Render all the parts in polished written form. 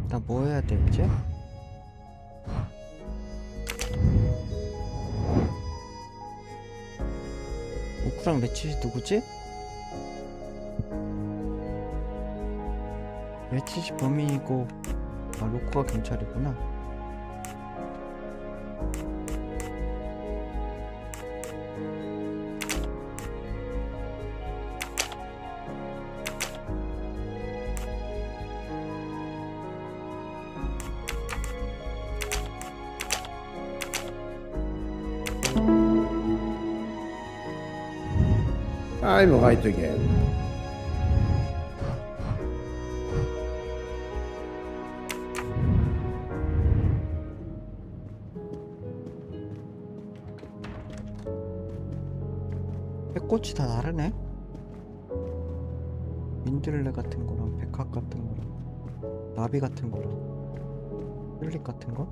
나 뭐 해야 돼 이제? 오크랑 레치시 누구지? 레치시 범인이고 로코가 경찰이구나. I'm right again. 꽃이 다 다르네. 민들레 같은 거랑 백합 같은 거랑 나비 같은 거랑 튤립 같은 거.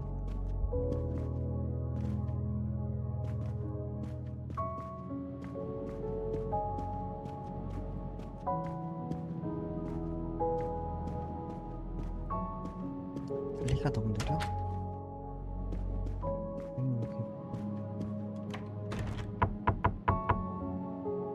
리가 너무 느려?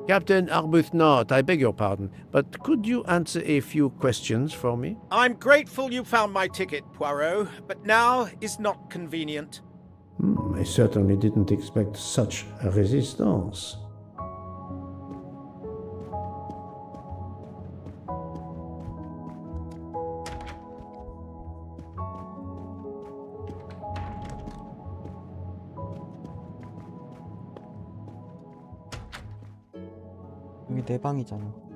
Captain Arbuthnot, I beg your pardon, but could you answer a few questions for me? I'm grateful you found my ticket, Poirot, but now is not convenient. I certainly didn't expect such a resistance. 여기 내 방이잖아.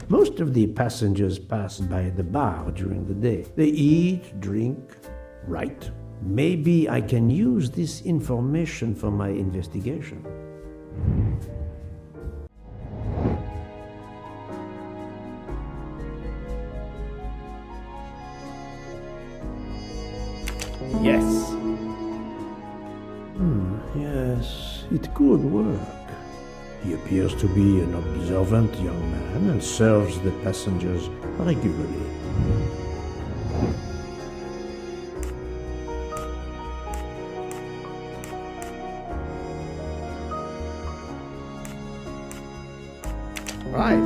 Most of the passengers pass by the bar during the day. They eat, drink, write. Maybe I can use this information for my investigation. Yes. Yes, it could work. He appears to be an observant young man and serves the passengers regularly. Right.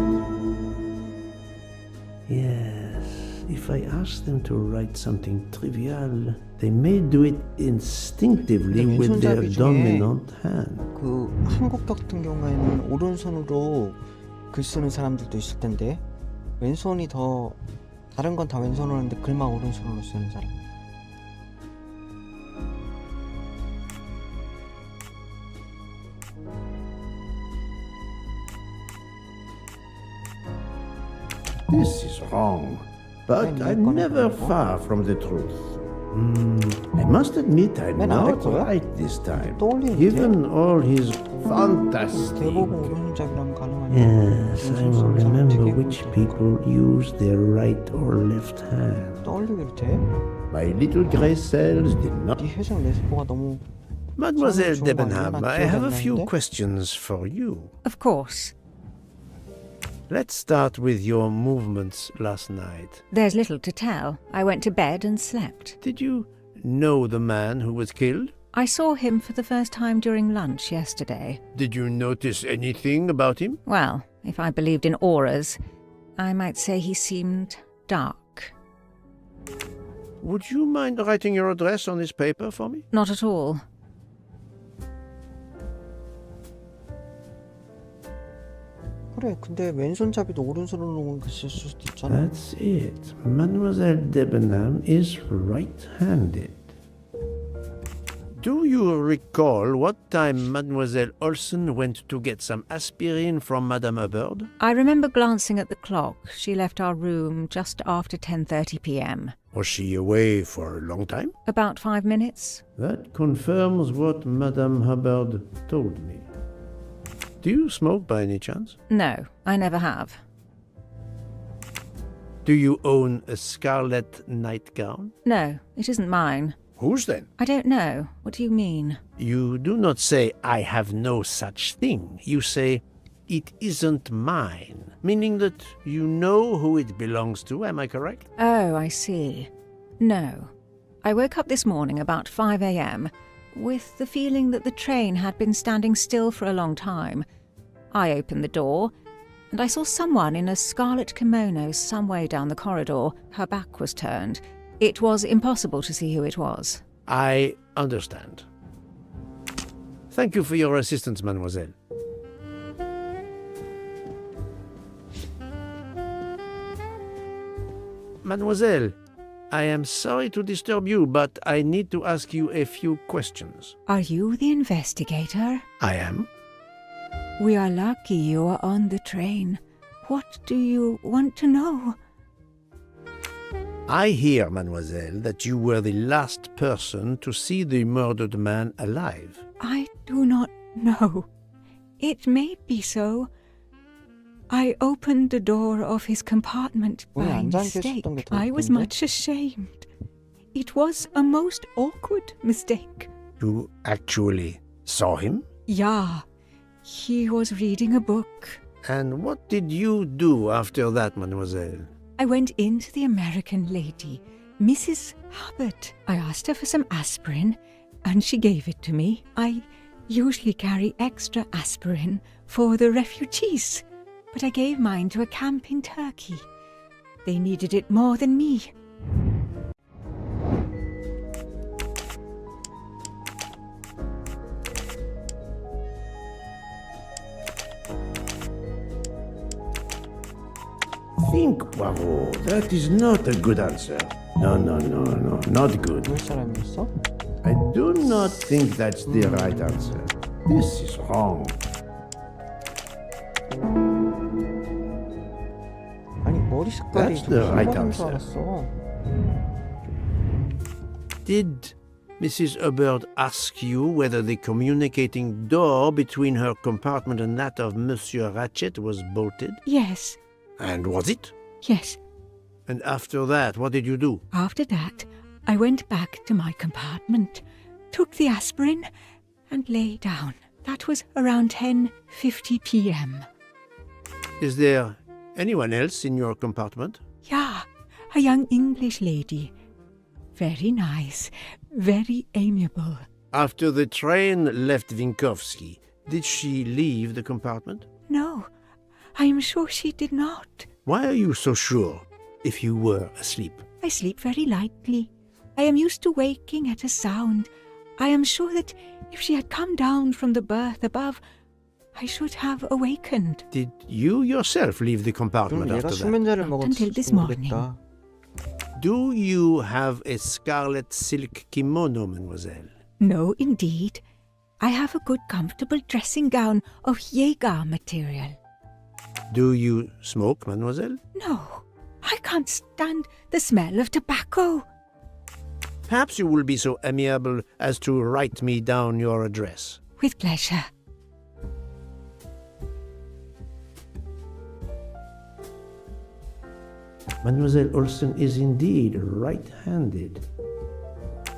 Yes, if I ask them to write something trivial, they may do it instinctively with their 왼손잡이 중에 dominant hand. 그 한국 같은 경우에는 오른손으로 글 쓰는 사람들도 있을 텐데 왼손이 더 다른 건 다 왼손으로 하는데 글만 오른손으로 쓰는 사람. This is wrong, but I'm never far from the truth. I must admit I'm not right this time, given all his fantastic... 대부분 오른손잡이랑 가능하냐? Yes, I will remember which people use their right or left hand. 떠올리기로 돼? My little gray cells did not... 네 회색 레스포가 너무 Mademoiselle Debenham, I have a few questions for you. Of course. Let's start with your movements last night. There's little to tell. I went to bed and slept. Did you know the man who was killed? I saw him for the first time during lunch yesterday. Did you notice anything about him? Well, if I believed in auras, I might say he seemed dark. Would you mind writing your address on this paper for me? Not at all. 그래. 근데 왼손잡이도 오른손으로 쓸 수도 있잖아. That's it. Mademoiselle Debenham is right-handed. Do you recall what time Mademoiselle Olsen went to get some aspirin from Madame Hubbard? I remember glancing at the clock. She left our room just after 10:30 p.m. Was she away for a long time? About 5 minutes. That confirms what Madame Hubbard told me. Do you smoke by any chance? No, I never have. Do you own a scarlet nightgown? No, it isn't mine. Whose then? I don't know. What do you mean? You do not say, I have no such thing. You say, it isn't mine, meaning that you know who it belongs to, am I correct? Oh, I see. No. I woke up this morning about 5 a.m. with the feeling that the train had been standing still for a long time. I opened the door, and I saw someone in a scarlet kimono some way down the corridor. Her back was turned. It was impossible to see who it was. I understand. Thank you for your assistance, mademoiselle. Mademoiselle, I am sorry to disturb you, but I need to ask you a few questions. Are you the investigator? I am. We are lucky you are on the train. What do you want to know? I hear, mademoiselle, that you were the last person to see the murdered man alive. I do not know. It may be so. I opened the door of his compartment by mistake. I was much ashamed. It was a most awkward mistake. You actually saw him? Yeah, he was reading a book. And what did you do after that, mademoiselle? I went in to the American lady, Mrs. Hubbard. I asked her for some aspirin, and she gave it to me. I usually carry extra aspirin for the refugees, but I gave mine to a camp in Turkey. They needed it more than me. Think, Poirot. That is not a good answer. No, not good. 몇 사람이었어? I do not think that's the right answer. This is wrong. 아니 머리 색깔이 That's 좀 the right 흰머리인 줄 answer. 알았어. Did Mrs. Hubbard ask you whether the communicating door between her compartment and that of Monsieur Ratchet was bolted? Yes, And was it? yes. And after that, what did you do? After that, I went back to my compartment, took the aspirin, and lay down. That was around 10:50 p.m. Is there anyone else in your compartment? Yeah, a young English lady. Very nice, very amiable. After the train left Vinkovsky, did she leave the compartment? No, I am sure she did not. Why are you so sure, if you were asleep? I sleep very lightly. I am used to waking at a sound. I am sure that if she had come down from the berth above, I should have awakened. Did you yourself leave the compartment 그럼 얘가 after that? 수면제를 Until this 먹었을지 모르겠다. Do you have a scarlet silk kimono, mademoiselle? No, indeed. I have a good comfortable dressing gown of Jaeger material. Do you smoke, mademoiselle? No, I can't stand the smell of tobacco. Perhaps you will be so amiable as to write me down your address. With pleasure. Mademoiselle Olsen is indeed right-handed.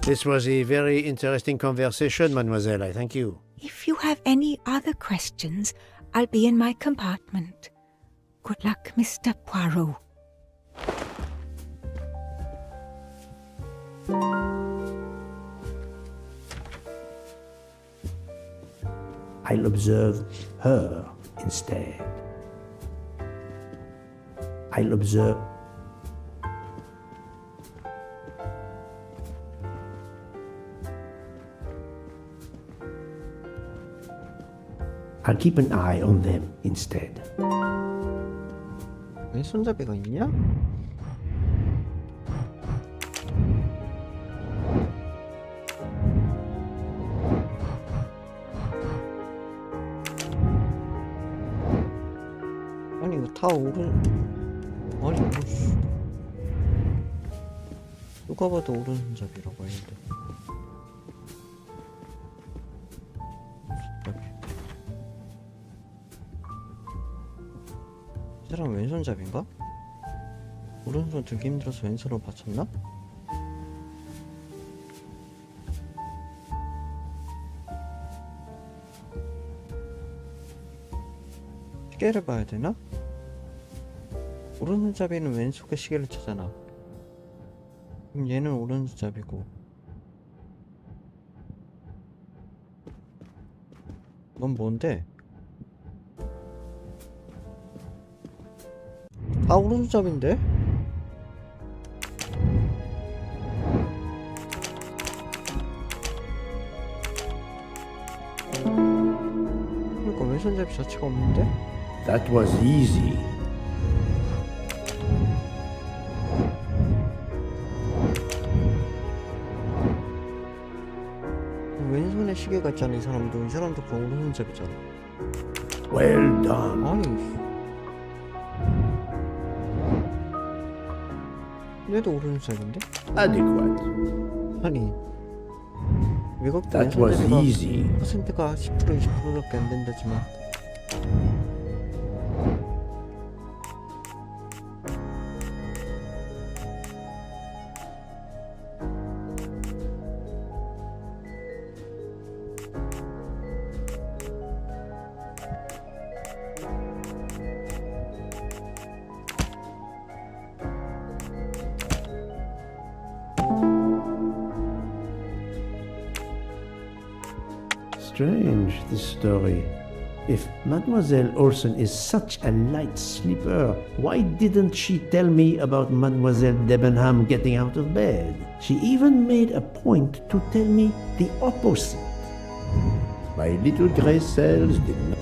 This was a very interesting conversation, mademoiselle. I thank you. If you have any other questions, I'll be in my compartment. Good luck, Mr. Poirot. I'll observe her instead. I'll observe... I'll keep an eye on them instead. 왜 손잡이가 있냐? 다 오른 아니 뭐 누가 봐도 오른손잡이라고 했는데 이 사람 왼손잡인가? 오른손 들기 힘들어서 왼손으로 받쳤나? 시계를 봐야 되나? 오른손잡이는 왼손에 시계를 차잖아. 그럼 얘는 오른손잡이고 넌 뭔데? 다 오른손잡인데? 그러니까 왼손잡이 자체가 없는데? That was easy. 왼손에 시계가 있잖아. 이 사람도 그럼 오른손잡이잖아. Well done. 아니 얘도 오른손잡인데? Adequate. 아니 외국도 That was 왼손잡이가 easy. 퍼센트가 10% 20%밖에 안 된다지만 Strange, this story. If Mademoiselle Olsen is such a light sleeper, why didn't she tell me about Mademoiselle Debenham getting out of bed? She even made a point to tell me the opposite. My little grey cells did not.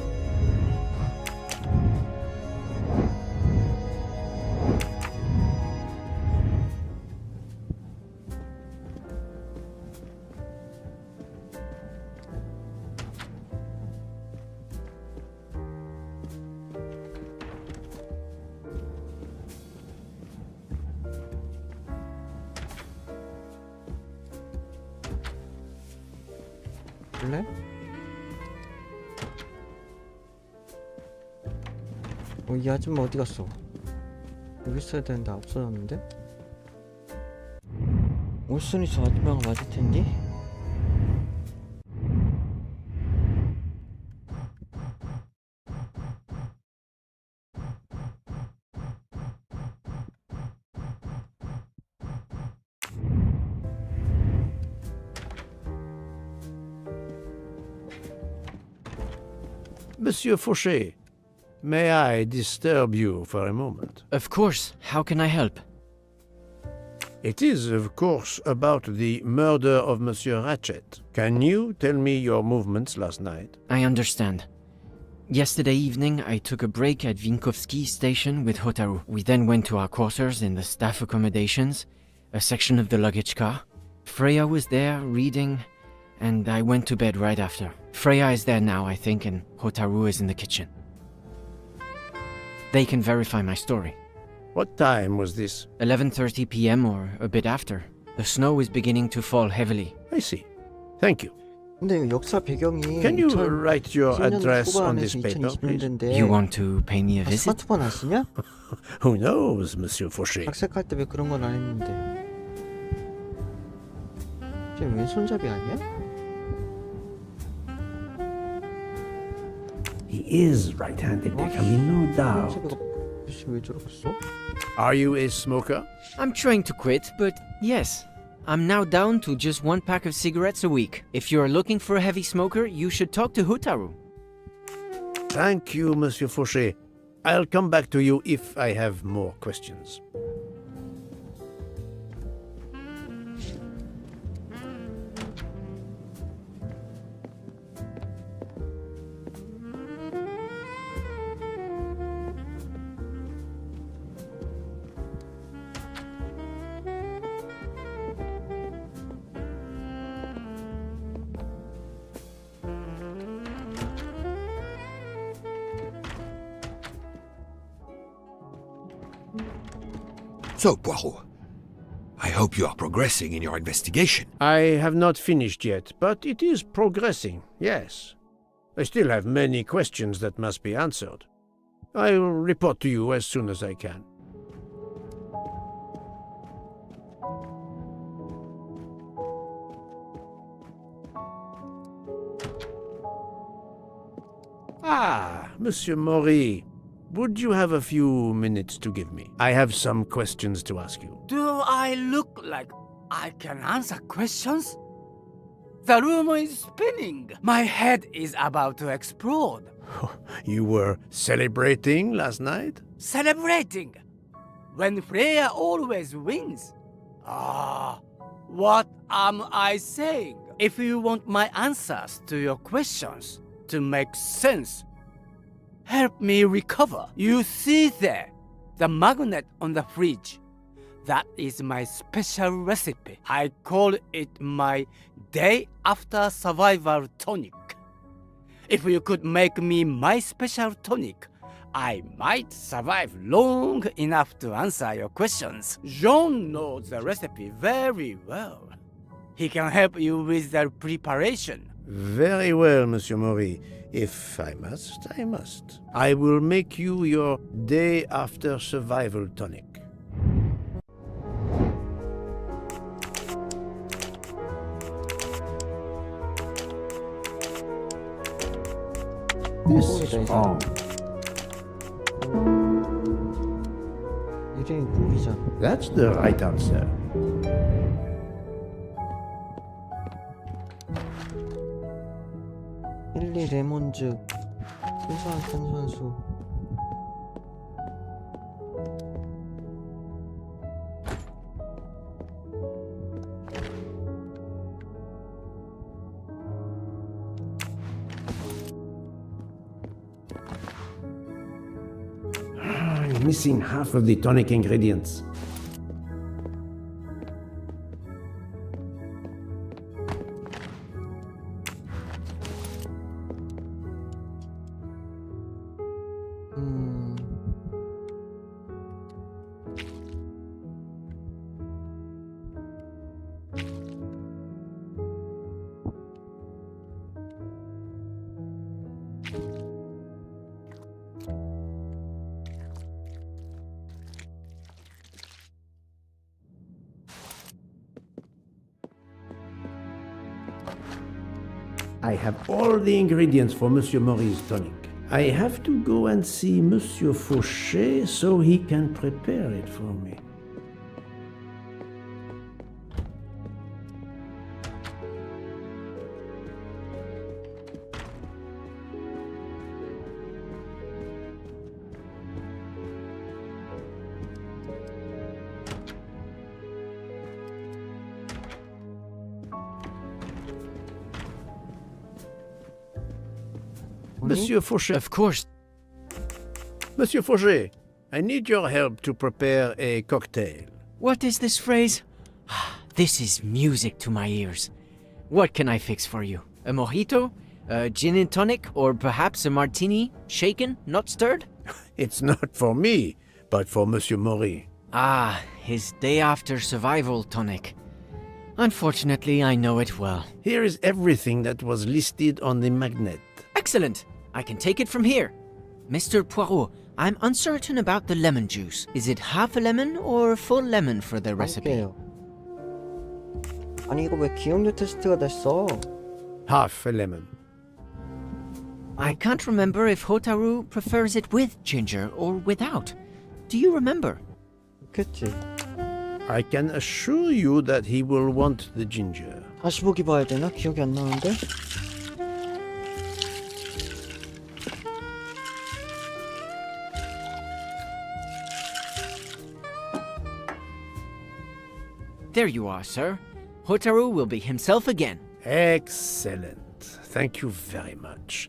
볼래? 이 아줌마 어디 갔어? 여기 있어야 되는데 없어졌는데? 올순이 저 아줌마가 맞을 텐데? Monsieur Fauché, may I disturb you for a moment? Of course. How can I help? It is, of course, about the murder of Monsieur Ratchet. Can you tell me your movements last night? I understand. Yesterday evening, I took a break at Vinkovsky station with Hotaru. We then went to our quarters in the staff accommodations, a section of the luggage car. Freya was there, reading, and I went to bed right after. Freya is there now, I think, and Hotaru is in the kitchen. They can verify my story. What time was this? 11:30 p.m. or a bit after. The snow is beginning to fall heavily. I see. Thank you. 근데 이거 역사 배경이 Can you write your 2010년 address on this 후반에서 paper, please? 2020년대인데 You want to pay me a visit? 스마트폰 안 쓰냐? Who knows, Monsieur Fauché? 학생할 때 왜 그런 건 안 했는데 쟤 왼손잡이 아니야? He is right-handed, there can be no doubt. 왼손잡이가 왜 저렇게 써? Are you a smoker? I'm trying to quit, but yes. I'm now down to just one pack of cigarettes a week. If you're looking for a heavy smoker, you should talk to Hotaru. Thank you, Monsieur Fauché. I'll come back to you if I have more questions. So, Poirot, I hope you are progressing in your investigation. I have not finished yet, but it is progressing, yes. I still have many questions that must be answered. I will report to you as soon as I can. Ah, Monsieur Maury. Would you have a few minutes to give me? I have some questions to ask you. Do I look like I can answer questions? The room is spinning. My head is about to explode. You were celebrating last night? Celebrating! When Freya always wins. Ah, what am I saying? If you want my answers to your questions to make sense, help me recover. You see there, the magnet on the fridge. That is my special recipe. I call it my day after survival tonic. If you could make me my special tonic, I might survive long enough to answer your questions. Jean knows the recipe very well. He can help you with the preparation. Very well, Monsieur Maury. If I must, I must. I will make you your day after survival tonic. This is wrong. 이름이 무기잖아. That's the right answer. 힐리 레몬즙, 순수한 탄산수. I'm missing half of the tonic ingredients. I have all the ingredients for Monsieur Maury's tonic. I have to go and see Monsieur Fauchet so he can prepare it for me. Monsieur Fauchet. Of course. Monsieur Fauchet, I need your help to prepare a cocktail. What is this phrase? This is music to my ears. What can I fix for you? A mojito? A gin and tonic? Or perhaps a martini? Shaken, not stirred? It's not for me, but for Monsieur Maury. Ah, his day after survival tonic. Unfortunately, I know it well. Here is everything that was listed on the magnet. Excellent! I can take it from here. Mr. Poirot, I'm uncertain about the lemon juice. Is it half a lemon or full lemon for the recipe? 함께요. 아니 이거 왜 기억력 테스트가 됐어? Half a lemon. I can't remember if Hotaru prefers it with ginger or without. Do you remember? 그렇겠지. I can assure you that he will want the ginger. 다시 보기 봐야 되나? 기억이 안 나는데? There you are, sir. Hotaru will be himself again. Excellent. Thank you very much.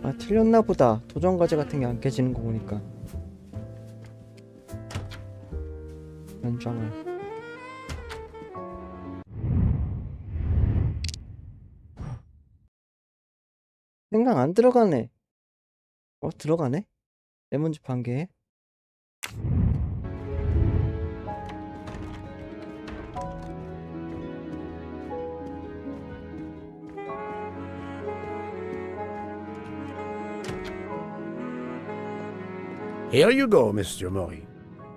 아 틀렸나 보다. 도전 과제 같은 게 안 깨지는 거 보니까. 연장을. 생강 안 들어가네. 들어가네? 레몬즙 한 개. Here you go, Mr. Mori.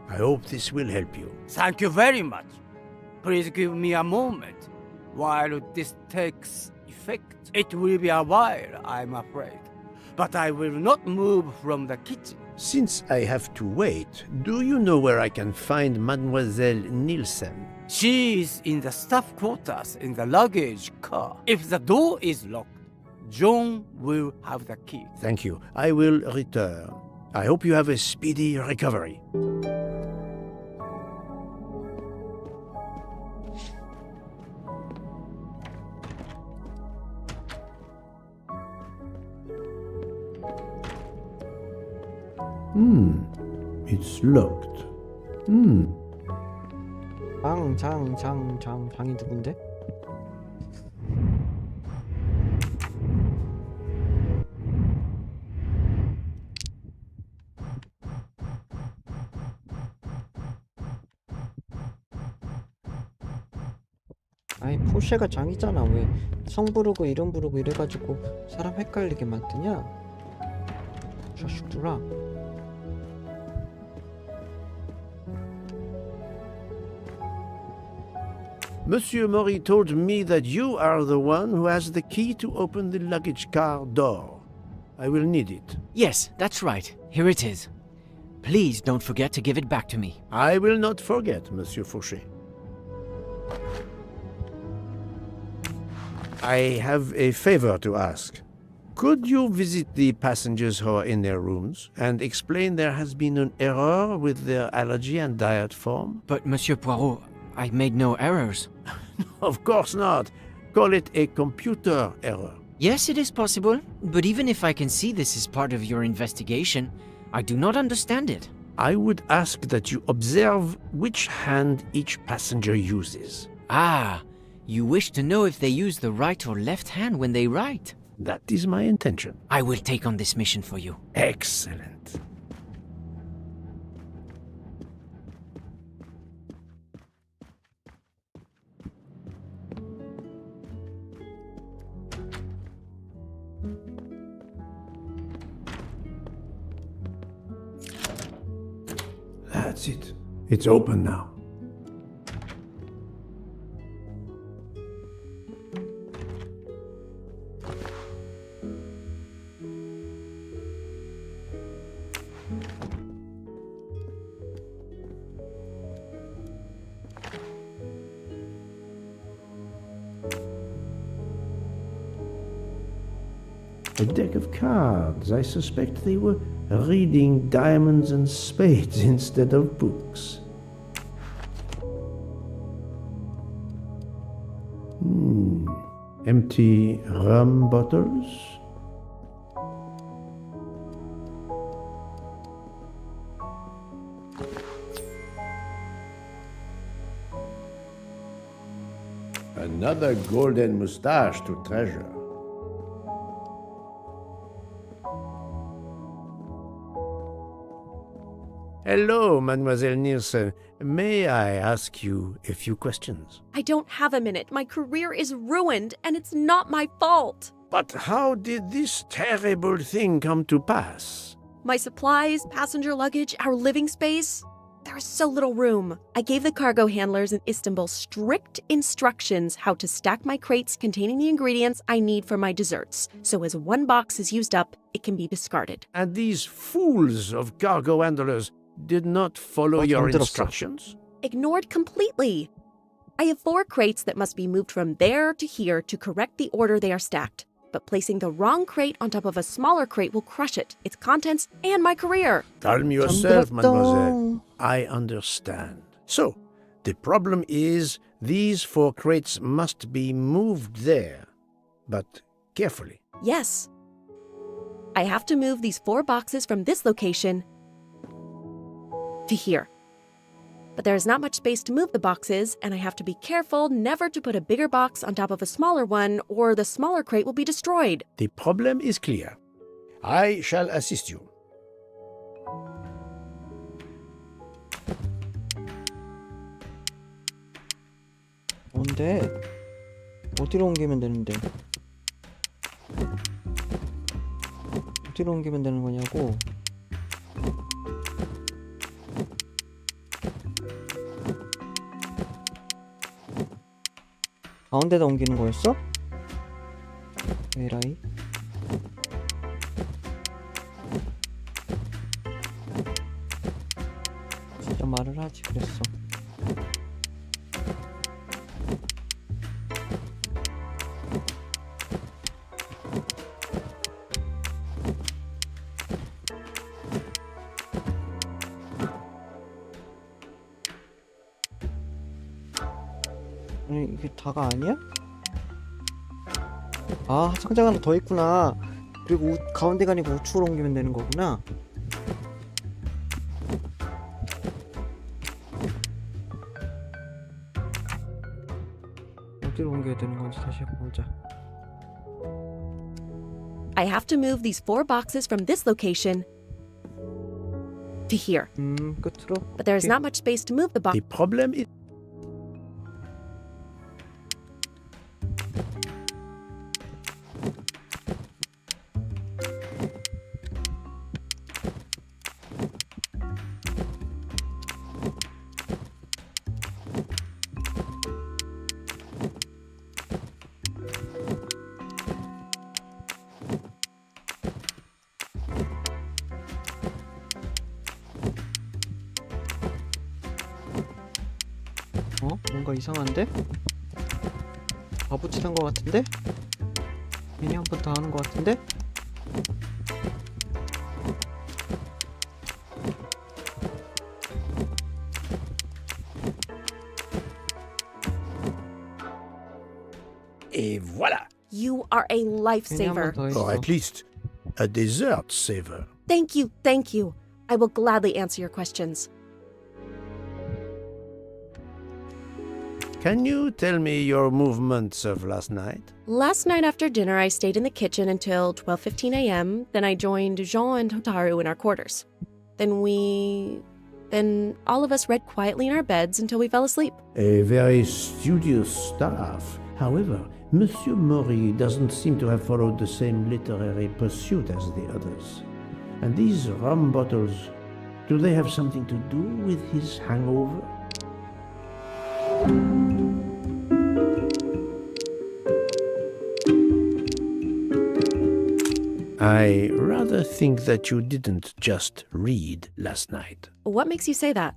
I hope this will help you. Thank you very much. Please give me a moment. While this takes effect, it will be a while, I'm afraid. But I will not move from the kitchen. Since I have to wait, do you know where I can find Mademoiselle Nielsen? She is in the staff quarters in the luggage car. If the door is locked, John will have the key. Thank you. I will return. I hope you have a speedy recovery. It's locked. 방이 누군데? 아이, 포쉐가 장이잖아. 왜 성 부르고 이름 부르고 이래가지고 사람 헷갈리게 만드냐? 자식들아. Monsieur Mori told me that you are the one who has the key to open the luggage car door. I will need it. Yes, that's right. Here it is. Please don't forget to give it back to me. I will not forget, Monsieur Fauché. I have a favor to ask. Could you visit the passengers who are in their rooms and explain there has been an error with their allergy and diet form? But, Monsieur Poirot, I made no errors. Of course not. Call it a computer error. Yes, it is possible, but even if I can see this is part of your investigation, I do not understand it. I would ask that you observe which hand each passenger uses. Ah, you wish to know if they use the right or left hand when they write? That is my intention. I will take on this mission for you. Excellent. That's it. It's open now. A deck of cards. I suspect they were reading diamonds and spades instead of books. Empty rum bottles. Another golden moustache to treasure. Hello, Mademoiselle Nielsen. May I ask you a few questions? I don't have a minute. My career is ruined, and it's not my fault. But how did this terrible thing come to pass? My supplies, passenger luggage, our living space. There is so little room. I gave the cargo handlers in Istanbul strict instructions how to stack my crates containing the ingredients I need for my desserts. So as one box is used up, it can be discarded. And these fools of cargo handlers did not follow your instructions? Ignored completely. I have 4 crates that must be moved from there to here to correct the order they are stacked. But placing the wrong crate on top of a smaller crate will crush it, its contents, and my career. Calm yourself, mademoiselle. I understand. So, the problem is these 4 crates must be moved there, but carefully. Yes. I have to move these 4 boxes from this location to here. But there is not much space to move the boxes, and I have to be careful never to put a bigger box on top of a smaller one, or the smaller crate will be destroyed. The problem is clear. I shall assist you. 뭔데? 어디로 옮기면 되는데? 어디로 옮기면 되는 거냐고? 가운데다 옮기는 거였어? 에라이. 진짜 말을 하지 그랬어. 아니 이게 다가 아니야? 아 상자가 하나 더 있구나. 그리고 가운데가 아니고 우측으로 옮기면 되는 거구나. 어디로 옮겨야 되는 건지 다시 보자. I have to move these 4 boxes from this location to here. 끝으로. But there is 오케이. not much space to move the box. The problem is... 뭔가 이상한데? 바보짓한 거 같은데? 괜히 한 번 더 하는 거 같은데? Et voilà! You are a 괜히 한 번 lifesaver. 더 Or 했어. at least a dessert saver. Thank you, thank you. I will gladly answer your questions. Can you tell me your movements of last night? Last night after dinner, I stayed in the kitchen until 12:15 a.m. Then I joined Jean and Hotaru in our quarters. Then all of us read quietly in our beds until we fell asleep. A very studious staff. However, Monsieur Maury doesn't seem to have followed the same literary pursuit as the others. And these rum bottles, do they have something to do with his hangover? I rather think that you didn't just read last night. What makes you say that?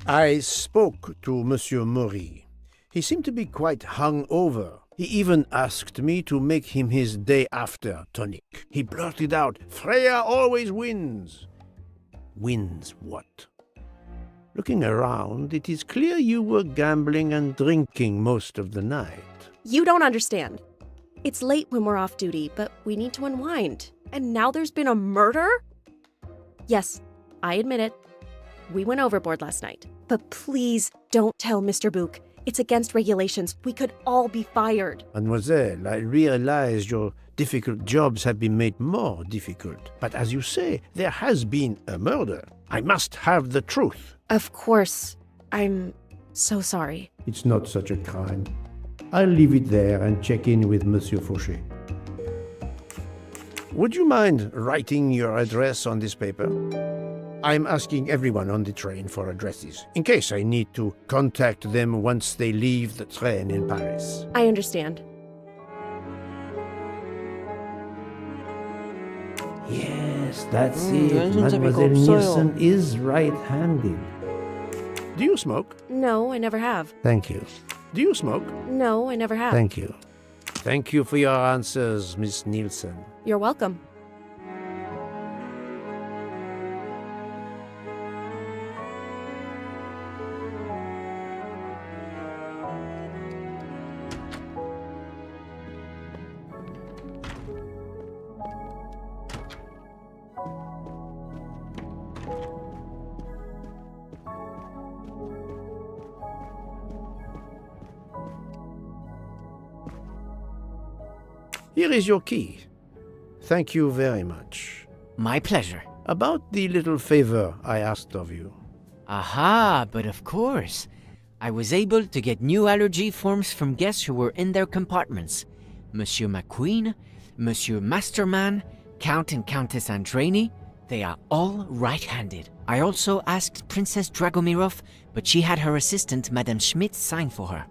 I spoke to Monsieur Maury. He seemed to be quite hungover. He even asked me to make him his day after tonic. He blurted out, "Freya always wins." Wins what? Looking around, it is clear you were gambling and drinking most of the night. You don't understand. It's late when we're off duty, but we need to unwind. And now there's been a murder? Yes, I admit it. We went overboard last night. But please don't tell Mr. Book. It's against regulations. We could all be fired. Mademoiselle, I realize your difficult jobs have been made more difficult. But as you say, there has been a murder. I must have the truth. Of course. I'm so sorry. It's not such a crime. I'll leave it there and check in with Monsieur Fauché. Would you mind writing your address on this paper? I'm asking everyone on the train for addresses, in case I need to contact them once they leave the train in Paris. I understand. Yes, that's 왼손잡이가 Mademoiselle 없어요. Nielsen is right-handed. Do you smoke? No, I never have. Thank you. Do you smoke? No, I never have. Thank you. Thank you for your answers, Miss Nielsen. You're welcome. Here is your key. Thank you very much. My pleasure. About the little favor I asked of you. Aha, but of course. I was able to get new allergy forms from guests who were in their compartments. Monsieur McQueen, Monsieur Masterman, Count and Countess Andreni, they are all right-handed. I also asked Princess Dragomirov, but she had her assistant, Madame Schmidt, sign for her.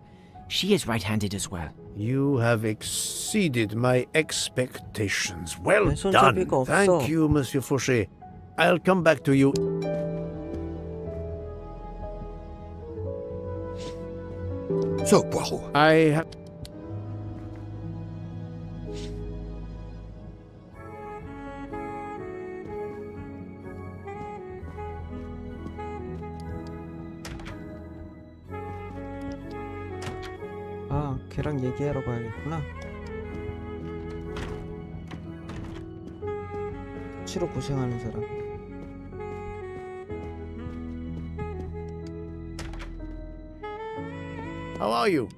She is right-handed as well. You have exceeded my expectations. Well 왼손잡이가 done. 없어. Thank you, Monsieur Fauché. I'll come back to you. So, Poirot, I have... 아, 걔랑 얘기하러 가야겠구나. 치료 고생하는 사람. How are you?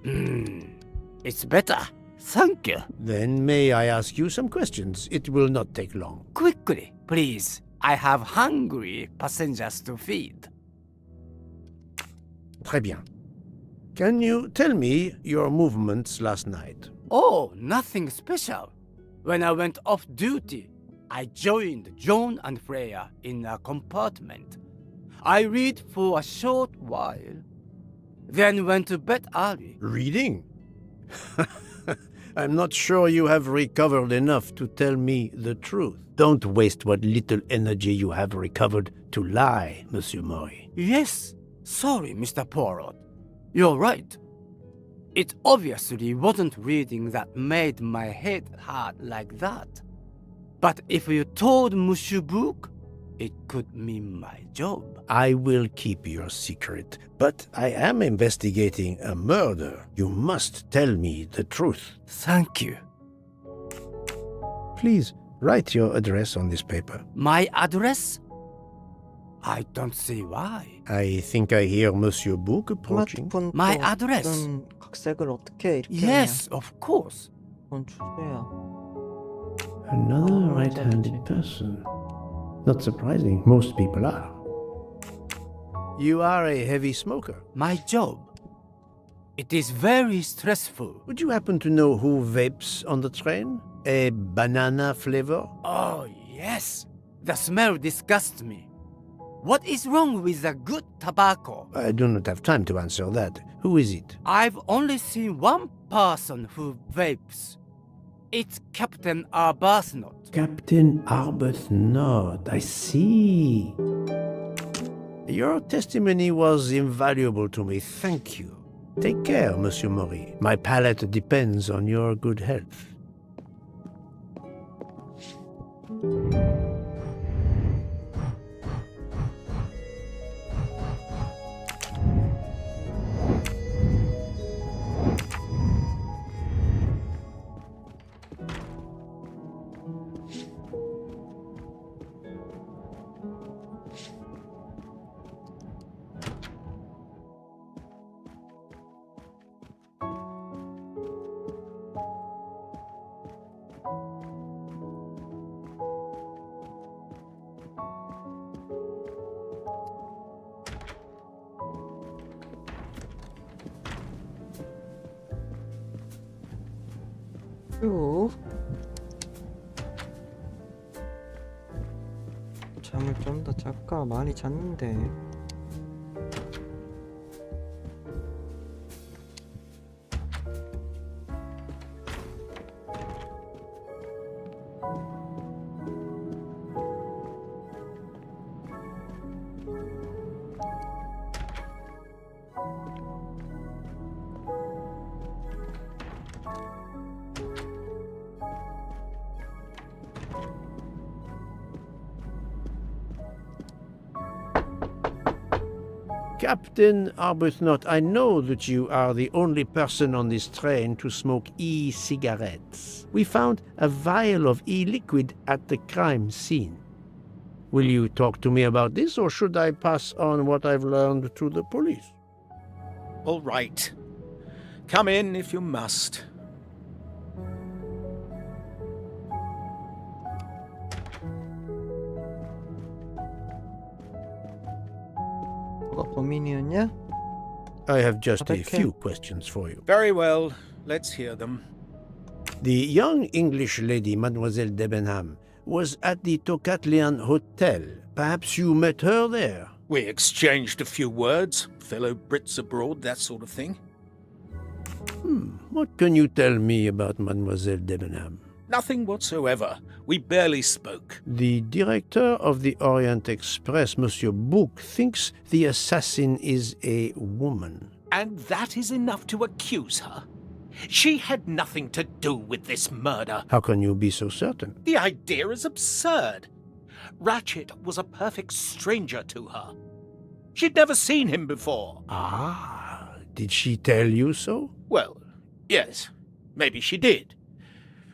It's better. Thank you. Then may I ask you some questions? It will not take long. Quickly, please. I have hungry passengers to feed. Très bien. Can you tell me your movements last night? Oh, nothing special. When I went off duty, I joined John and Freya in a compartment. I read for a short while, then went to bed early. Reading? I'm not sure you have recovered enough to tell me the truth. Don't waste what little energy you have recovered to lie, Monsieur Maury. Yes, sorry, Mr. Poirot. You're right. It obviously wasn't reading that made my head hurt like that. But if you told Monsieur Book, it could mean my job. I will keep your secret, but I am investigating a murder. You must tell me the truth. Thank you. Please write your address on this paper. My address? I don't see why. I think I hear Monsieur Book approaching. 스마트폰 My 또 address. 이런 각색을 어떻게 이렇게 Yes, of course. 하냐. 그건 추세야. Another Oh, right-handed person. Not surprising, most people are. You are a heavy smoker. My job. It is very stressful. Would you happen to know who vapes on the train? A banana flavor? Oh, yes. The smell disgusts me. What is wrong with the good tobacco? I do not have time to answer that. Who is it? I've only seen one person who vapes. It's Captain Arbuthnot. Captain Arbuthnot. I see. Your testimony was invaluable to me. Thank you. Take care, Monsieur Maury. My palate depends on your good health. 쭉 잠을 좀 더 잘까? 많이 잤는데. Captain Arbuthnot, I know that you are the only person on this train to smoke e-cigarettes. We found a vial of e-liquid at the crime scene. Will you talk to me about this, or should I pass on what I've learned to the police? All right. Come in if you must. 누가 범인이었냐? I have just a Okay. few questions for you. Very well, let's hear them. The young English lady, Mademoiselle Debenham, was at the Tocatlian Hotel. Perhaps you met her there? We exchanged a few words, fellow Brits abroad, that sort of thing. What can you tell me about Mademoiselle Debenham? Nothing whatsoever. We barely spoke. The director of the Orient Express, Monsieur Bouc, thinks the assassin is a woman. And that is enough to accuse her. She had nothing to do with this murder. How can you be so certain? The idea is absurd. Ratchet was a perfect stranger to her. She'd never seen him before. Ah, did she tell you so? Well, yes, maybe she did.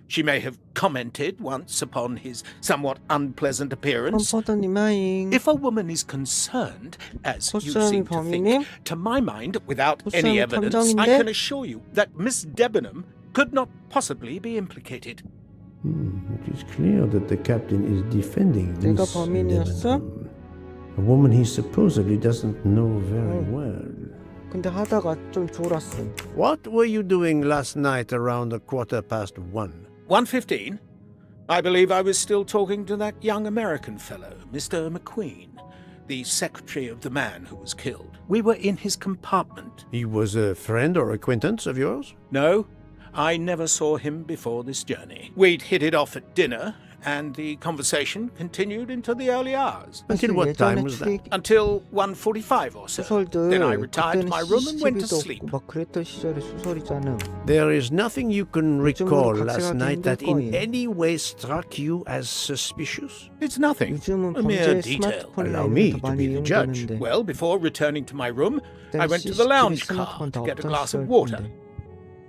She may have commented once upon his somewhat unpleasant appearance. 컴포터님아잉. If a woman is concerned, as you 보쌈이 seem to think, 범인님? to my mind, without any 보쌈이 evidence, I 탐정인데? can assure you that Miss Debenham could not possibly be implicated. It is clear that the captain is defending 내가 Miss 범인이었어? Debenham, a woman he supposedly doesn't know very well. 근데 하다가 좀 졸았어. What were you doing last night around 1:15? 1:15? I believe I was still talking to that young American fellow, Mr. McQueen, the secretary of the man who was killed. We were in his compartment. He was a friend or acquaintance of yours? No, I never saw him before this journey. We'd hit it off at dinner, and the conversation continued into the early hours. Until 사실 what time 예전에 was that? Until 1:45 or so. 수설들 Then I retired to 그때는 my room and went to CCTV도 sleep. 없고 막 그랬던 시절의 수설이잖아. There is nothing you can recall 요즘은 last 각색하기 night that in 힘들 거예요. any way struck you as suspicious? It's nothing. 요즘은 A mere 범죄 detail. 스마트폰이나 Allow me 이런 게 to 많이 be the judge. 이용되는데 Well, before returning to my room, I 그때는 went to the CCTV lounge car 스마트폰 to 다 get a 없던 glass of 시절 water. 건데.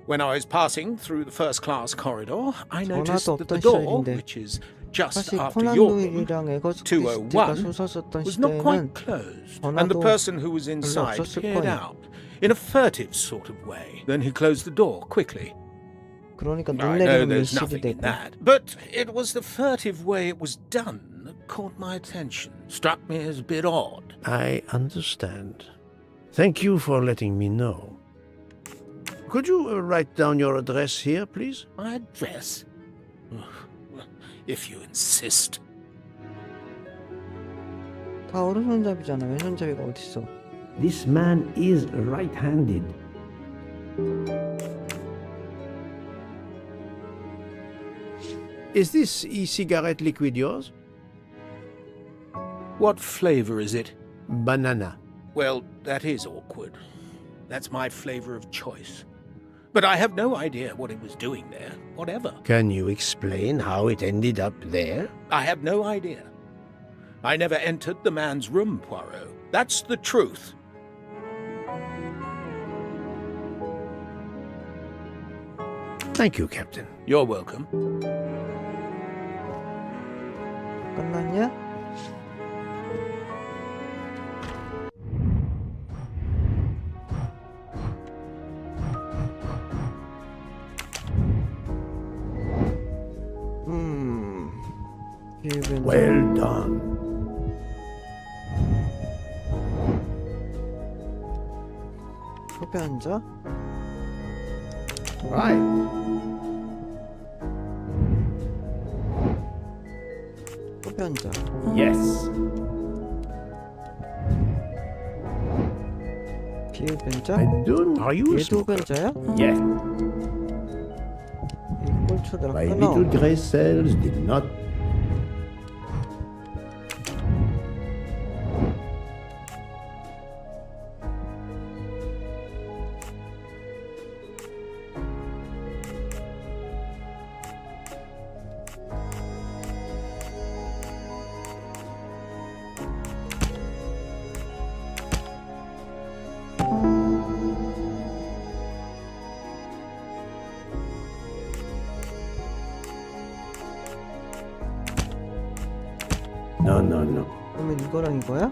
When I was passing through the first-class corridor, I noticed 전화도 that the 없던 door, 시절인데. which is just 사실 after 코난 your room, 도일이랑 에거스 201, 크리스티가 술 썼던 was not 시대에는 quite closed, and the 전화도 person who was inside 없었을 peered 거예요. out in a furtive sort of way. Then he closed the door quickly. 그러니까 I 눈 know 내리면 there's 밀실이 nothing in 되고 that, but it was the furtive way it was done that caught my attention. Struck me as a bit odd. I understand. Thank you for letting me know. Could you write down your address here, please? My address? If you insist. 다 오른손잡이잖아. 왼손잡이가 어딨어? This man is right-handed. Is this e-cigarette liquid yours? What flavor is it? Banana. Well, that is awkward. That's my flavor of choice. But I have no idea what it was doing there, whatever. Can you explain how it ended up there? I have no idea. I never entered the man's room, Poirot. That's the truth. Thank you, Captain. You're welcome. 끝났냐? 기회변 Well done. 옆에 앉아? Right. 옆에 앉아. Yes. 비흡변자? I don't. Are you a 얘도 smoker? 변자야? Yes. 이 꼴초들아 My 끊어. little gray cells did not. No, no, no. 그러면 이거랑 이거야?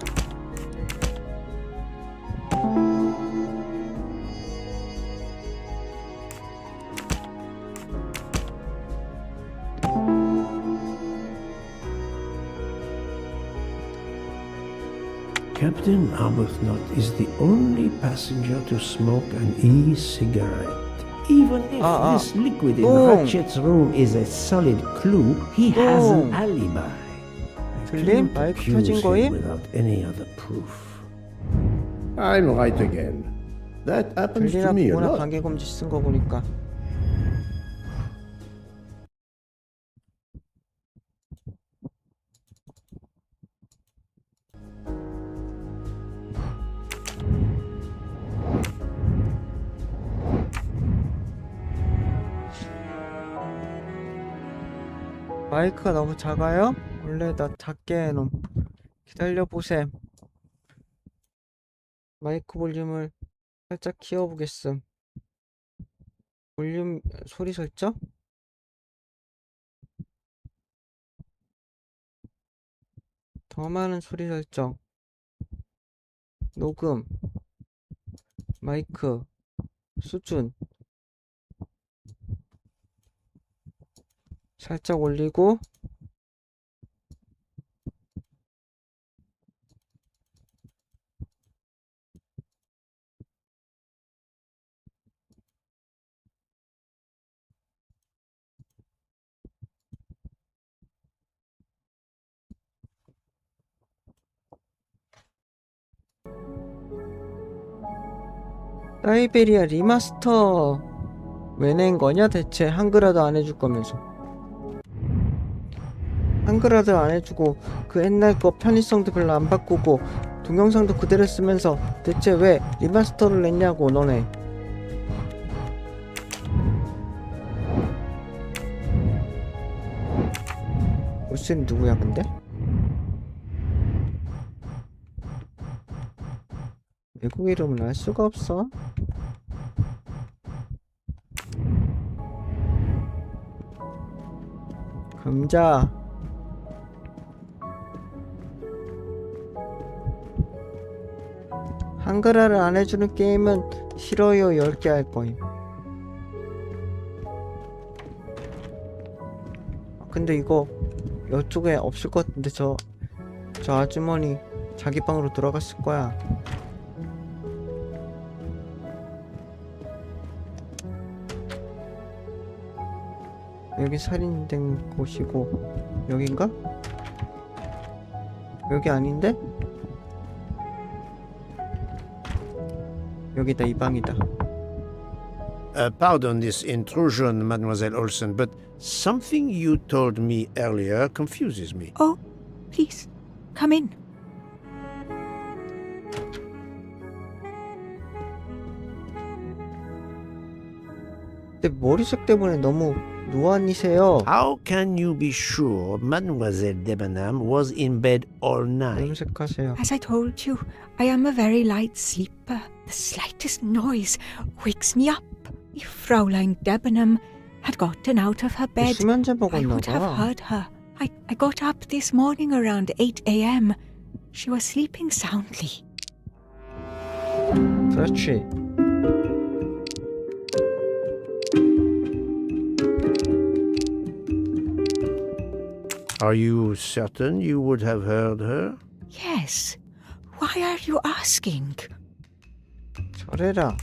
Captain Arbuthnot is the only passenger to smoke an e-cigarette. Even if this liquid in Ratchet's room is a solid clue, he has an alibi. 들림? 마이크 켜진 거임? Without any other proof. I'm right again. That happens 들리나 to me a 보거나 lot. 관계금지 쓴 거 보니까. 마이크가 너무 작아요? 원래 나 작게 해놓음. 기다려보셈. 마이크 볼륨을 살짝 키워보겠음. 볼륨 소리 설정? 더 많은 소리 설정. 녹음. 마이크 수준 살짝 올리고 사이베리아 리마스터 왜 낸 거냐 대체? 한글화도 안 해줄 거면서. 한글화도 안 해주고 그 옛날 거 편의성도 별로 안 바꾸고 동영상도 그대로 쓰면서 대체 왜 리마스터를 냈냐고 너네. 울센 누구야 근데? 외국 이름은 알 수가 없어. 금자. 한글화를 안 해주는 게임은 싫어요 10개 할 거임. 근데 이거 이쪽에 없을 것 같은데 저 아주머니 자기 방으로 들어갔을 거야. 여기 살인된 곳이고 여긴가? 여기 아닌데? 여기다 이 방이다. Pardon this intrusion, Mademoiselle Olsen, but something you told me earlier confuses me. Oh, please, come in. 근데 머리색 때문에 너무 노안이세요. How can you be sure Mademoiselle Debenham was in bed all night? 염색하세요. As I told you, I am a very light sleeper. The slightest noise wakes me up. If Fraulein Debenham had gotten out of her bed, 수면제 I 먹었나 would have 봐. heard her. I got up this morning around 8 a.m. She was sleeping soundly. 그렇지. Are you certain you would have heard her? Yes. Why are you asking? 저래라.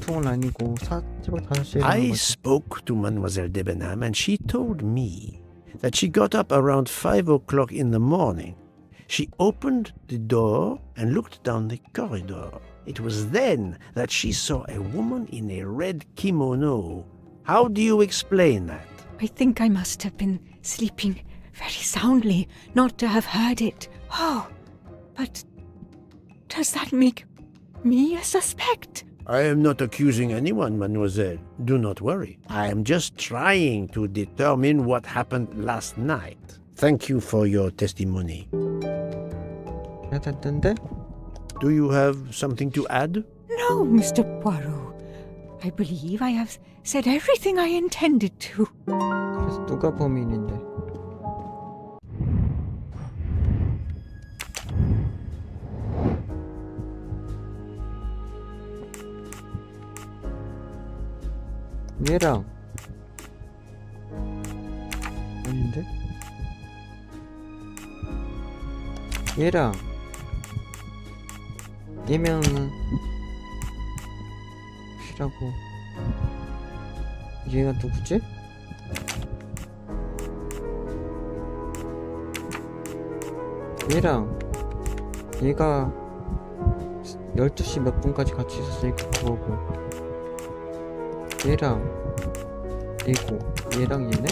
보통은 아니고 새벽 5시에 I 일어난 거지. spoke to Mademoiselle Debenham and she told me that she got up around 5 o'clock in the morning. She opened the door and looked down the corridor. It was then that she saw a woman in a red kimono. How do you explain that? I think I must have been sleeping very soundly not to have heard it. Oh, but does that make me a suspect? I am not accusing anyone, mademoiselle. Do not worry. I am just trying to determine what happened last night. Thank you for your testimony. 됐던데? Do you have something to add? No, Mr. Poirot. I believe I have said everything I intended to. 그래서 누가 범인인데? 얘랑 아닌데? 얘랑 얘면은 P라고. 얘가 누구지? 얘랑 얘가 12시 몇 분까지 같이 있었으니까 그거고, 얘랑 얘고, 얘랑 얘네?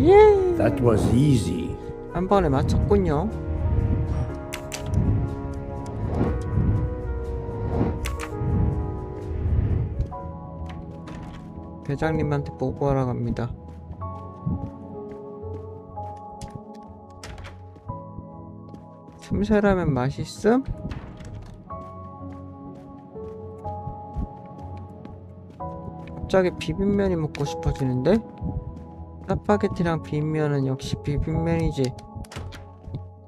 예! That was easy. 한 번에 맞췄군요. 대장님한테 보고하러 갑니다. 틈새라면 맛있음? 갑자기 비빔면이 먹고 싶어지는데? 짜파게티랑 비빔면은 역시 비빔면이지.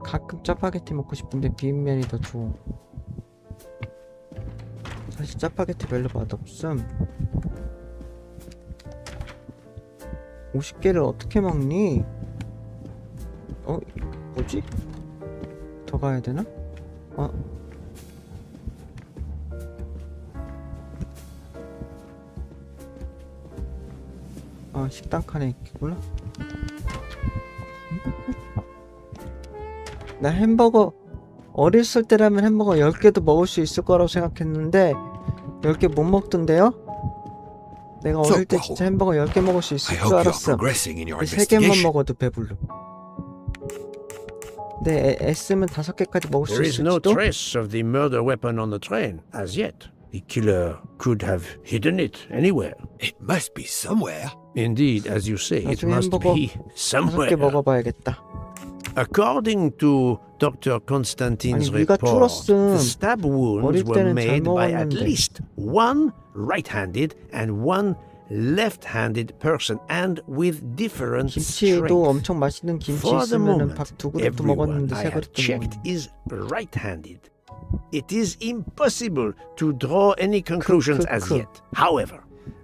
가끔 짜파게티 먹고 싶은데 비빔면이 더 좋아. 사실 짜파게티 별로 맛없음. 50개를 어떻게 먹니? 뭐지? 더 가야 되나? 식당 칸에 있겠구나. 나 햄버거 어렸을 때라면 햄버거 10개도 먹을 수 있을 거라고 생각했는데 10개 못 먹던데요? 내가 어릴 때 진짜 햄버거 10개 먹을 수 있을 줄 알았어. 3개만 먹어도 배불러. 근데 S면 5개까지 먹을 수 There is no 있을지도? trace of the murder weapon on the train as yet. The killer could have hidden it anywhere. It must be somewhere. Indeed, as you say, it 나중에 must 햄버거 be 5개 somewhere. 먹어봐야겠다. According to Dr. Constantine's 아니, 위가 report, 줄었음. the stab wounds 어릴 were 때는 잘 made by at 먹었는데. least one right-handed and one left-handed person, and with different 김치도 strength. 엄청 맛있는 김치 For the 있으면은 moment, 밥 2그릇도 everyone 먹었는데 I have 3그릇도 checked 먹었는데. is right-handed. It is impossible to draw any conclusions as yet. However,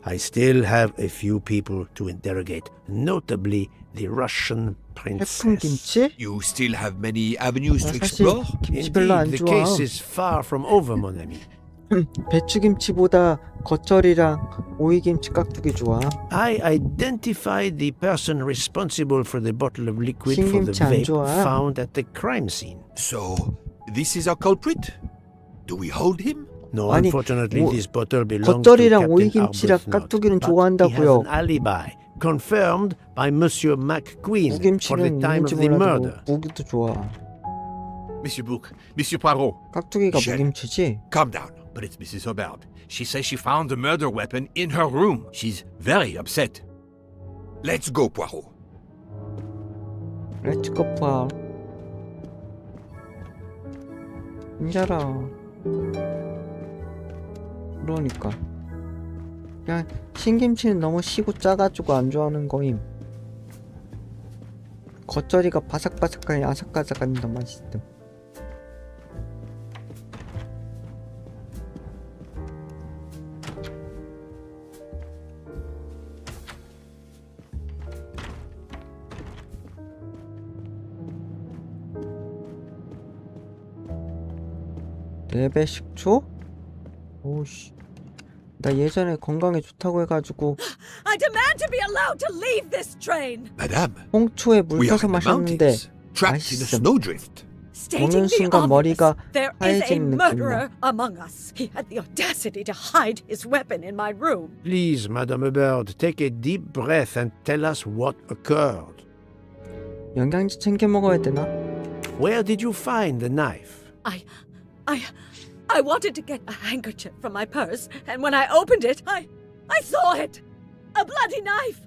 I still have a few people to interrogate, notably the Russian 해풍 princess. 김치? You still have many avenues 나 to 사실 explore. 김치 별로 안 Indeed, the 좋아. case is far from over, mon ami. 배추김치보다 겉절이랑 오이김치 깍두기 좋아. I identified the person responsible for the bottle of liquid for the 신김치 안 vape 좋아. found at the crime scene. So, this is our culprit? Do we hold him? No, 아니, unfortunately, 오- this bottle belongs to 겉절이랑 Captain 오이김치랑 Arbuthnot, 깍두기는 but he has 좋아한다고요. an alibi confirmed by Monsieur McQueen for the 무김치는 time 있는지 of the 몰라도 murder. 무기도 좋아. Monsieur Book, Monsieur Poirot, 깍두기가 셰프. 무김치지? calm down. But it's Mrs. Hobart. She says she found the murder weapon in her room. She's very upset. Let's go, Poirot. 렛츠고 파. 인자라. 그러니까 그냥 신김치는 너무 시고 짜가지고 안 좋아하는 거임. 겉절이가 바삭바삭하니 아삭아삭하니 더 맛있음. 네 배 식초? 오씨, 나 예전에 건강에 좋다고 해가지고 I demand to be allowed to leave this train. Madame, 홍초에 물 we are 타서 in the 마셨는데 mountains, trapped in a 맛있음. snowdrift. Stating 어느 the 순간 obvious, 머리가 there is a 하얘지는 murderer 느낌이야. among us. He had the audacity to hide his weapon in my room. Please, Madame Hubert, take a deep breath and tell us what occurred. 영양제 챙겨 먹어야 되나? Where did you find the knife? I wanted to get a handkerchief from my purse, and when I opened it, I saw it. A bloody knife.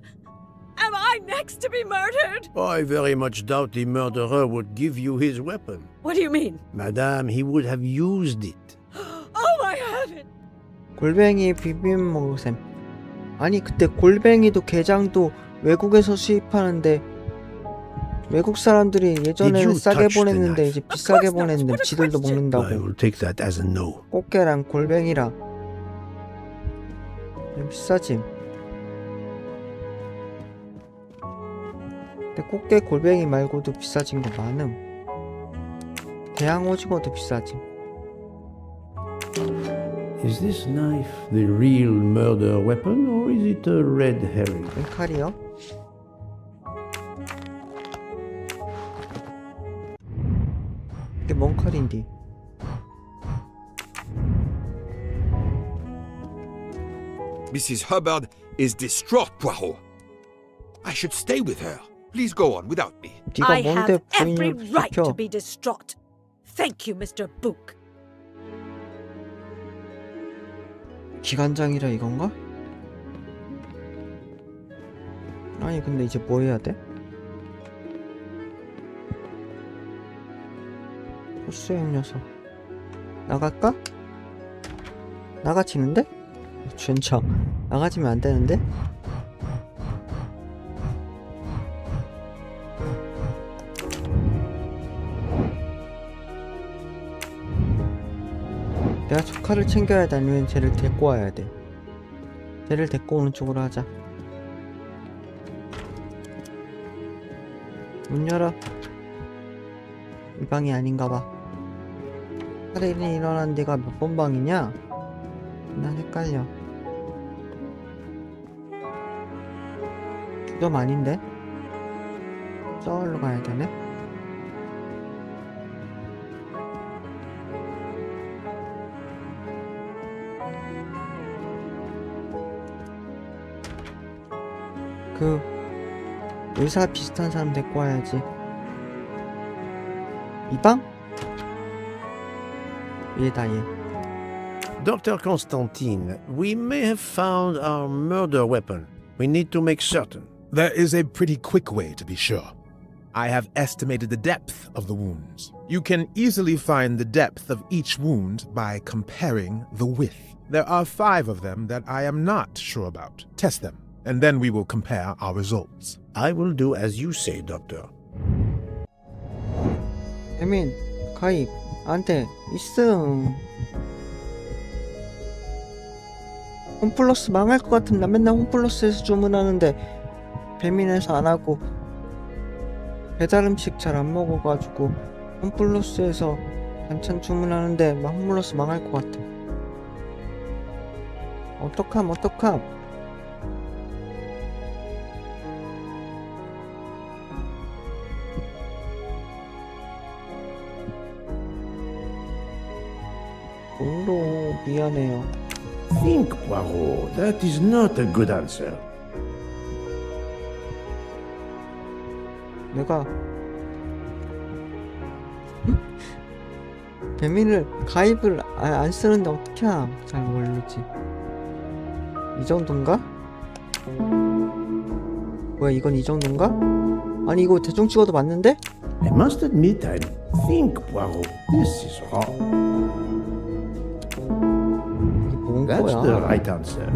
Am I next to be murdered? I very much doubt the murderer would give you his weapon. What do you mean? Madame, he would have used it. Oh my heaven! 골뱅이 비빔 먹으셈. 아니 그때 골뱅이도 게장도 외국에서 수입하는데 외국 사람들이 Did 예전에는 you 싸게 touch the 보냈는데 knife? 이제 비싸게 Of course not. 보냈는데 What a 지들도 question. I 먹는다고. will take that as a no. 꽃게랑 골뱅이랑 비싸지. 근데 꽃게 골뱅이 말고도 비싸진 거 많음. 대양 오징어도 비싸짐. Is this knife the real murder weapon or is it a red herring? 이 칼이요? 이게 뭔 칼인디? Mrs. Hubbard is distraught, Poirot. I should stay with her. Please go on without me. 네가 I 뭔데 have every 부인을 right to 시켜? be distraught. Thank you, Mr. Book. 기관장이라 이건가? 아니 근데 이제 뭐 해야 돼? 호수형 녀석 나갈까? 나가지는데? 젠장 나가지면 안 되는데? 내가 조카를 챙겨야 돼 아니면 쟤를 데리고 와야 돼? 쟤를 데리고 오는 쪽으로 하자. 문 열어. 이 방이 아닌가봐. 살인이 일어난 데가 몇 번 방이냐? 난 헷갈려. 좀 아닌데? 저기로 가야 되네? 그 의사 비슷한 사람 데리고 와야지. 이 방? 얘다 얘. Dr. Constantine, we may have found our murder weapon. We need to make certain. There is a pretty quick way to be sure. I have estimated the depth of the wounds. You can easily find the depth of each wound by comparing the width. There are 5 of them that I am not sure about. Test them, and then we will compare our results. I will do as you say, Doctor. 에민 가입 안돼 있음. 홈플러스 망할 것 같으면 나 맨날 홈플러스에서 주문하는데 배민에서 안 하고 배달 음식 잘 안 먹어가지고 홈플러스에서 반찬 주문하는데 막 홈플러스 망할 것 같아. 어떡함. 물로 미안해요. Think, Poirot. That is not a good answer. 내가 배민을 가입을 안 쓰는데 어떻게 함? 잘 모르지. 이 정도인가? 뭐야 이건 이 정도인가? 아니 이거 대충 찍어도 맞는데? I must admit I think, Poirot. This is wrong. 뭔 That's 거야? the right answer.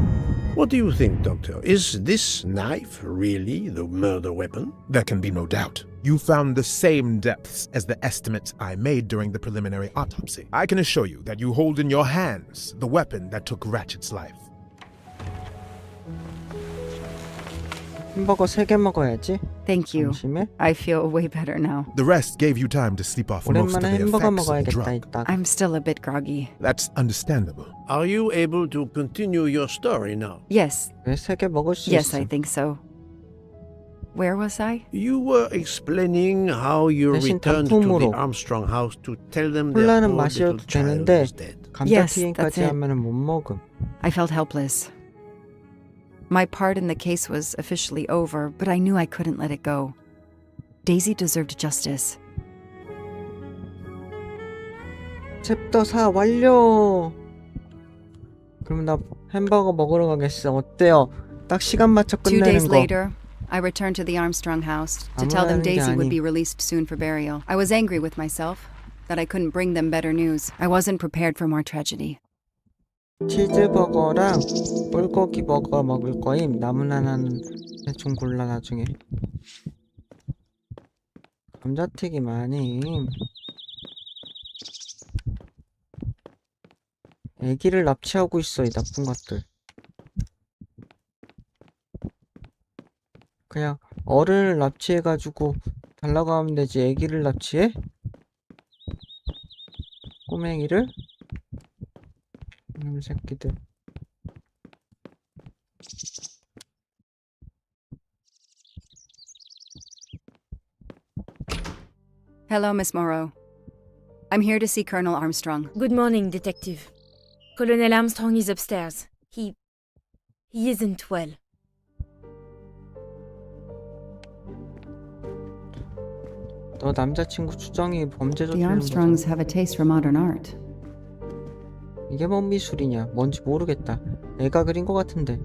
What do you think, Doctor? Is this knife really the murder weapon? There can be no doubt. You found the same depths as the estimates I made during the preliminary autopsy. I can assure you that you hold in your hands the weapon that took Ratchet's life. 햄버거 3개 먹어야지. Thank you. 점심에 I feel way better now. The rest gave you time to sleep off most of 오랜만에 the 햄버거 effects of the 먹어야겠다 drug. 이따. I'm still a bit groggy. That's understandable. Are you able to continue your story now? Yes, 왜 3개 먹을 수 yes, 있어? I think so. Where was I? You were explaining how you 대신 returned to the 단품으로 Armstrong house to tell them their 콜라는 poor 마셔도 little child 되는데 was dead. Yes, 감자튀김까지 that's it. 하면은 못 먹음. I felt helpless. My part in the case was officially over, but I knew I couldn't let it go. Daisy deserved justice. 챕터 4 완료. 그럼 나 햄버거 먹으러 가겠어. 어때요? 딱 시간 맞춰 2 끝내는 days 거. later, I returned to the Armstrong house to tell them 아무나 하는 게 Daisy would 아니. be released soon for burial. I was angry with myself that I couldn't bring them better news. I wasn't prepared for more tragedy. 치즈버거랑 불고기 버거 먹을 거임. 남은 하나는 대충 골라 나중에. 감자튀김 아님. 애기를 납치하고 있어 이 나쁜 것들. 그냥 어른을 납치해가지고 달라고 하면 되지. 애기를 납치해? 꼬맹이를? 이놈 새끼들. Hello, Miss Morrow. I'm here to see Colonel Armstrong. Good morning, Detective. Colonel Armstrong is upstairs. He isn't well. 너 남자친구 추정이 범죄 The 저지르는 Armstrongs 거잖아. have a taste for modern art. 이게 뭔 미술이냐? 뭔지 모르겠다. 애가 그린 거 같은데.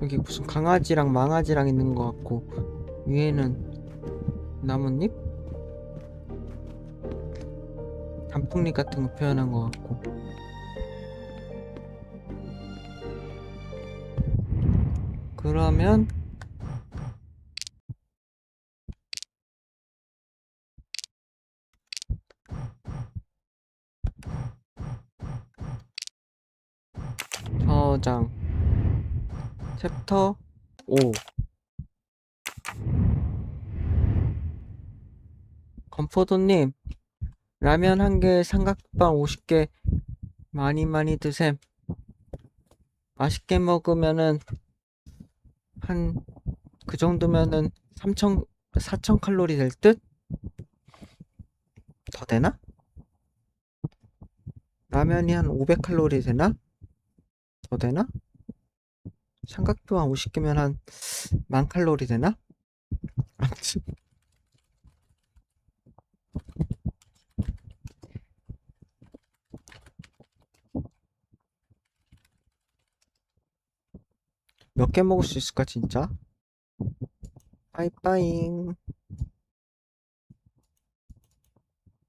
여기 무슨 강아지랑 망아지랑 있는 거 같고, 위에는 나뭇잎? 단풍잎 같은 거 표현한 거 같고. 그러면 저장 챕터 5 건포도님, 라면 1개, 삼각빵 50개 많이 드셈. 맛있게 먹으면은 한 그 정도면은 4,000 칼로리 될 듯? 더 되나? 라면이 한 500 칼로리 되나? 더 되나? 삼각뼈 한 50개면 한 10,000 칼로리 되나? 아무튼 몇 개 먹을 수 있을까 진짜? 빠이빠잉.